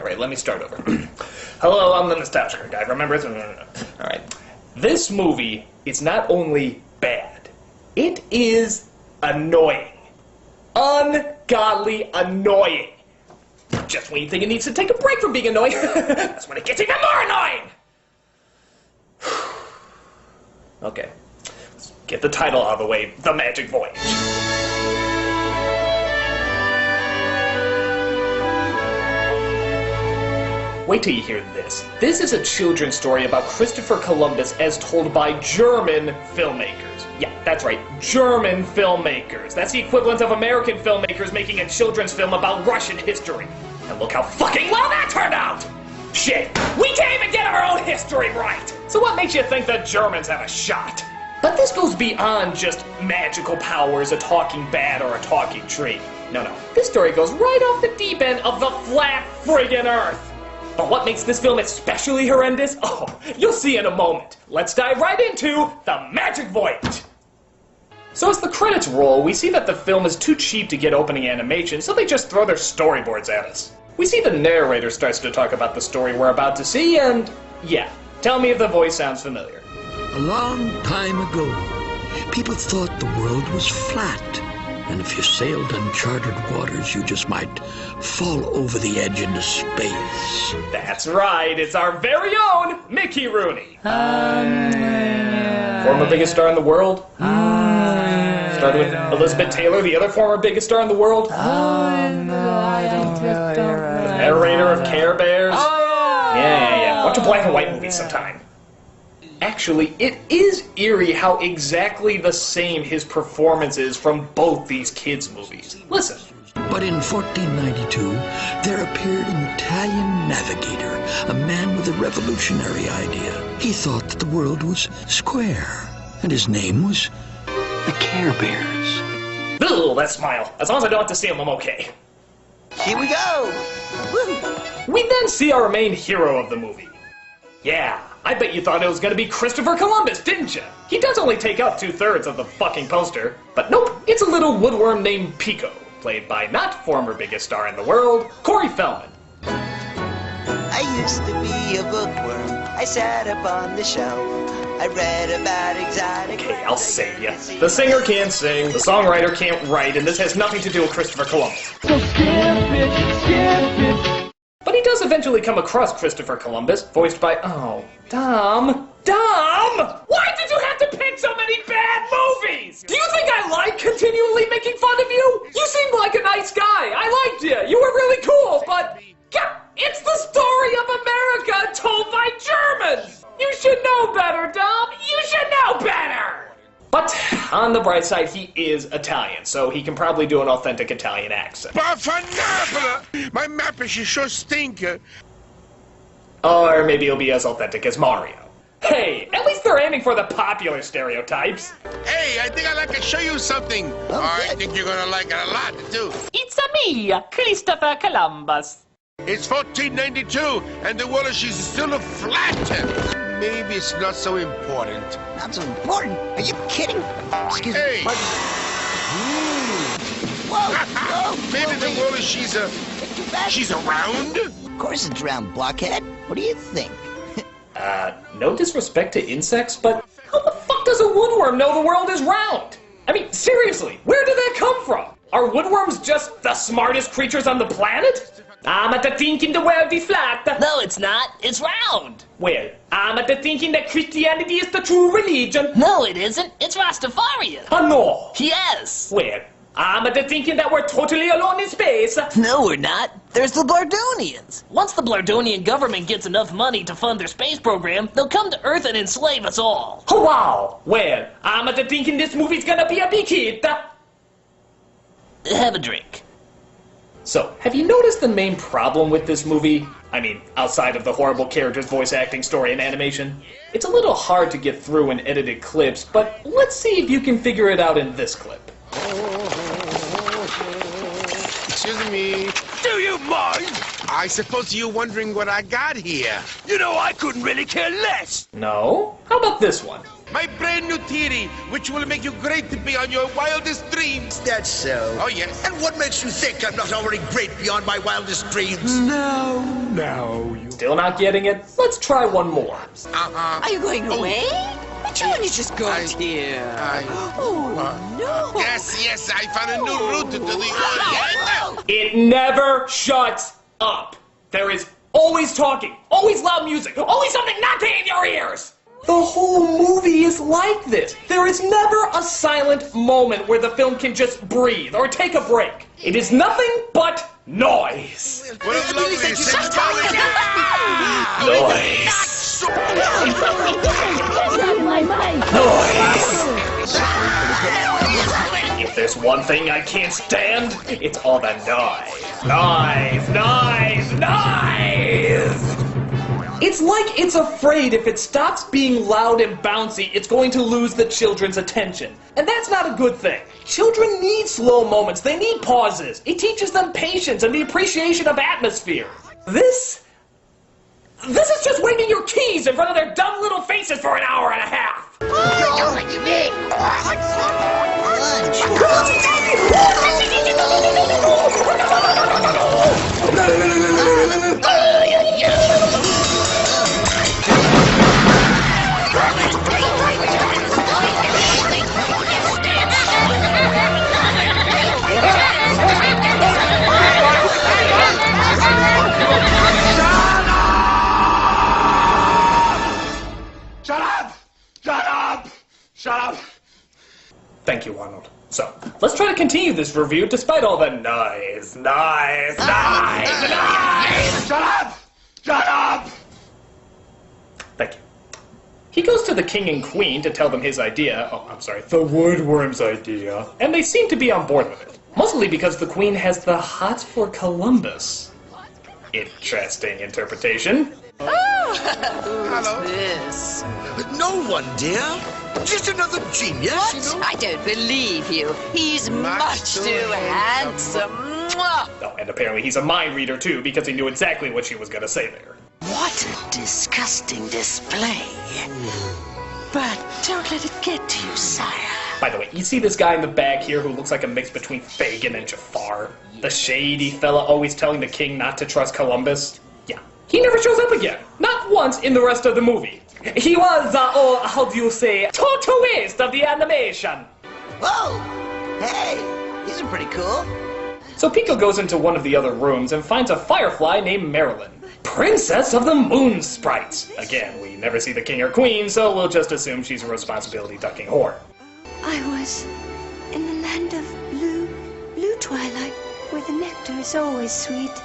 Alright, let me start over. Hello, I'm the nostalgia guy, remember? Alright. This movie is not only bad, it is annoying. Ungodly annoying. Just when you think it needs to take a break from being annoying, that's when it gets even more annoying! Okay, let's get the title out of the way, The Magic Voyage. Wait till you hear this. This is a children's story about Christopher Columbus as told by German filmmakers. Yeah, that's right, German filmmakers. That's the equivalent of American filmmakers making a children's film about Russian history. And look how fucking well that turned out! Shit, we can't even get our own history right! So what makes you think the Germans have a shot? But this goes beyond just magical powers, a talking bat, or a talking tree. No, this story goes right off the deep end of the flat friggin' earth. But what makes this film especially horrendous? Oh, you'll see in a moment. Let's dive right into The Magic Voyage. So as the credits roll, we see that the film is too cheap to get opening animation, so they just throw their storyboards at us. We see the narrator starts to talk about the story we're about to see, and yeah, tell me if the voice sounds familiar. A long time ago, people thought the world was flat, and if you sailed uncharted waters, you just might fall over the edge into space. That's right, it's our very own Mickey Rooney. Former biggest star in the world. Started with Elizabeth Taylor, the other former biggest star in the world. The narrator of Care Bears. Yeah. Watch a black and white movie sometime. Actually, it is eerie how exactly the same his performance is from both these kids' movies. Listen. But in 1492, there appeared an Italian navigator, a man with a revolutionary idea. He thought that the world was square, and his name was the Care Bears. Ugh, that smile. As long as I don't have to see him, I'm okay. Here we go! Woo. We then see our main hero of the movie. Yeah, I bet you thought it was gonna be Christopher Columbus, didn't you? He does only take up 2/3 of the fucking poster. But nope, it's a little woodworm named Pico, played by not former biggest star in the world, Corey Feldman. I used to be a bookworm. I sat up on the shelf. I read about exotic... Okay, I'll save you. The singer can't sing, the songwriter can't write, and this has nothing to do with Christopher Columbus. So skip it. But he does eventually come across Christopher Columbus, voiced by, Dom! Why did you have to pick so many bad movies? Do you think I like continually making fun of you? You seemed like a nice guy. I liked you. You were really cool, but... God, it's the story of America told by Germans! You should know better, Dom! You should know better! But on the bright side, he is Italian, so he can probably do an authentic Italian accent. My map is sure stinker. Or maybe he'll be as authentic as Mario. Hey, at least they're aiming for the popular stereotypes. Hey, I think I'd like to show you something. I think you're gonna like it a lot, too. It's me, Christopher Columbus. It's 1492, and the world is still flat. Maybe it's not so important. Not so important? Are you kidding? Excuse me. Hey! Whoa! Maybe the world is she's around? Of course it's round, blockhead. What do you think? No disrespect to insects, but how the fuck does a woodworm know the world is round? I mean, seriously, where did that come from? Are woodworms just the smartest creatures on the planet? I'm at the thinking the world is flat. No, it's not. It's round. Well, I'm at the thinking that Christianity is the true religion. No, it isn't. It's Rastafarian. No. Yes. Well, I'm at the thinking that we're totally alone in space. No, we're not. There's the Blardonians. Once the Blardonian government gets enough money to fund their space program, they'll come to Earth and enslave us all. Oh, wow. Well, I'm at the thinking this movie's gonna be a big hit. Have a drink. So, have you noticed the main problem with this movie? I mean, outside of the horrible characters, voice acting, story, and animation? It's a little hard to get through in edited clips, but let's see if you can figure it out in this clip. Excuse me. Do you mind? I suppose you're wondering what I got here. You know, I couldn't really care less. No? How about this one? My brand new theory, which will make you great beyond your wildest dreams. That's so. Oh, yes. And what makes you think I'm not already great beyond my wildest dreams? No, you... Still not getting it? Let's try one more. Are you going away? But you only just got here. No. Yes, I found a new route to the... It never shuts up. There is always talking, always loud music, always something knocking in your ears. The whole movie is like this. There is never a silent moment where the film can just breathe or take a break. It is nothing but noise. What a lovely symbolic... Noise. Noise. If there's one thing I can't stand, it's all the noise. Noise. It's like it's afraid if it stops being loud and bouncy, it's going to lose the children's attention. And that's not a good thing. Children need slow moments. They need pauses. It teaches them patience and the appreciation of atmosphere. This is just waving your keys in front of their dumb little faces for an hour and a half. Shut up! Thank you, Arnold. So, let's try to continue this review despite all the noise. Shut up! Thank you. He goes to the king and queen to tell them his idea. Oh, I'm sorry, the woodworm's idea. And they seem to be on board with it. Mostly because the queen has the hots for Columbus. Interesting interpretation. Who's this? No one, dear. Just another genius, What? I don't believe you. He's much too handsome. Mwah! Oh, and apparently he's a mind reader too, because he knew exactly what she was gonna say there. What a disgusting display. But don't let it get to you, sire. By the way, you see this guy in the back here who looks like a mix between Fagin and Jafar? The shady fella always telling the king not to trust Columbus? Yeah. He never shows up again. Not once in the rest of the movie. He was, how do you say, total waste of the animation. Whoa! Hey, these are pretty cool. So Pico goes into one of the other rooms and finds a firefly named Marilyn, Princess of the Moon Sprites. Again, we never see the king or queen, so we'll just assume she's a responsibility-ducking whore. I was in the land of blue twilight, where the nectar is always sweet,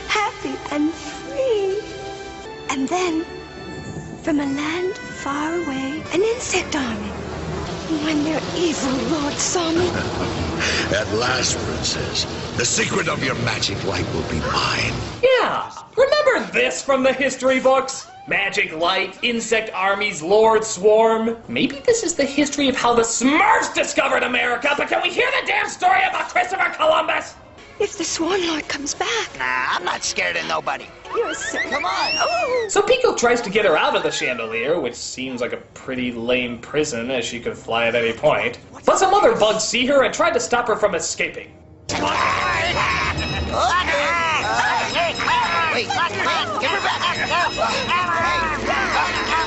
happy and free. And then, from a land far away, an insect army. When their evil lord saw me, At last, princess, the secret of your magic light will be mine. Yeah, remember this from the history books? Magic light, insect armies, lord swarm. Maybe this is the history of how the Smurfs discovered America, but can we hear the damn story about Christopher Columbus? if the Swan Lord comes back. Nah, I'm not scared of nobody. You're so... Come on. Oh! So Pico tries to get her out of the chandelier, which seems like a pretty lame prison, as she could fly at any point. But some other bugs see her and try to stop her from escaping. Wait, give her back.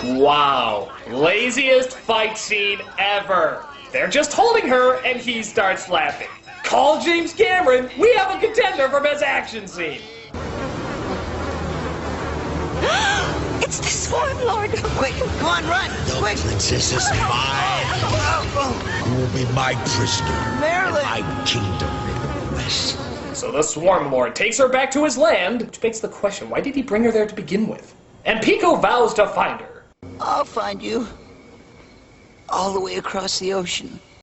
Wow, laziest fight scene ever. They're just holding her, and he starts laughing. Call James Cameron. We have a contender for best action scene. It's the Swan Lord! Quick, come on, run. The Quick. princess is mine. You will be my prisoner. Marilyn. And my kingdom rest. So the Swarm Lord takes her back to his land, which begs the question, why did he bring her there to begin with? And Pico vows to find her. I'll find you. All the way across the ocean.